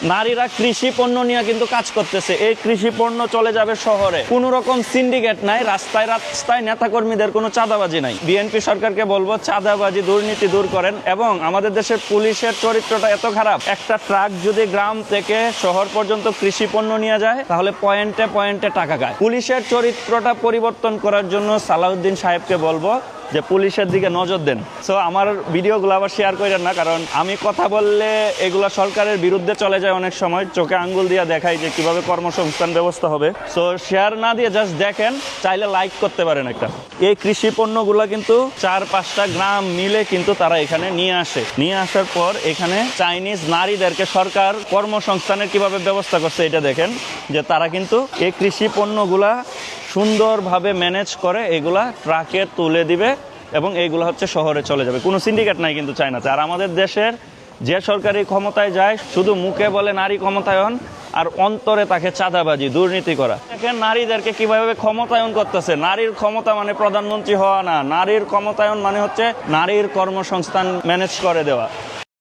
নারীরা কৃষি পণ্য নিয়ে কিন্তু কাজ করতেছে, এই কৃষি পণ্য চলে যাবে শহরে। কোন রকম সিন্ডিকেট নাই, রাস্তায় রাস্তায় নেতাকর্মীদের কোনো চাঁদাবাজি নাই। বিএনপি সরকারকে বলবো চাঁদাবাজি দুর্নীতি দূর করেন। এবং আমাদের দেশের পুলিশের চরিত্রটা এত খারাপ, একটা ট্রাক যদি গ্রাম থেকে শহর পর্যন্ত কৃষি পণ্য নিয়ে যায় তাহলে পয়েন্টে পয়েন্টে টাকা খায়। পুলিশের চরিত্রটা পরিবর্তন করার জন্য সালাউদ্দিন সাহেবকে বলবো যে পুলিশের দিকে নজর দেন। সো আমার ভিডিওগুলো আবার শেয়ার করেন না, কারণ আমি কথা বললে এগুলো সরকারের বিরুদ্ধে চলে যায়। অনেক সময় চোখে আঙ্গুল দিয়ে দেখাই যে কিভাবে কর্মসংস্থান ব্যবস্থা হবে। সো শেয়ার না দিয়ে জাস্ট দেখেন, চাইলে লাইক করতে পারেন একটা। এই কৃষি পণ্যগুলো কিন্তু 4-5টা গ্রাম মিলে কিন্তু তারা এখানে নিয়ে আসে। নিয়ে আসার পর এখানে চাইনিজ নারীদেরকে সরকার কর্মসংস্থানের কিভাবে ব্যবস্থা করছে এটা দেখেন, যে তারা কিন্তু এই কৃষি পণ্যগুলা সুন্দরভাবে ম্যানেজ করে এগুলা ট্রাকে তুলে দিবে এবং এইগুলো হচ্ছে শহরে চলে যাবে। কোনো সিন্ডিকেট নাই কিন্তু চায়নাতে। আর আমাদের দেশের যে সরকারি ক্ষমতায় যায় শুধু মুখে বলে নারী ক্ষমতায়ন, আর অন্তরে তাকে চাঁদাবাজি দুর্নীতি করা। দেখেন নারীদেরকে কিভাবে ক্ষমতায়ন করতেছে। নারীর ক্ষমতা মানে প্রধানমন্ত্রী হওয়া না, নারীর ক্ষমতায়ন মানে হচ্ছে নারীর কর্মসংস্থান ম্যানেজ করে দেওয়া।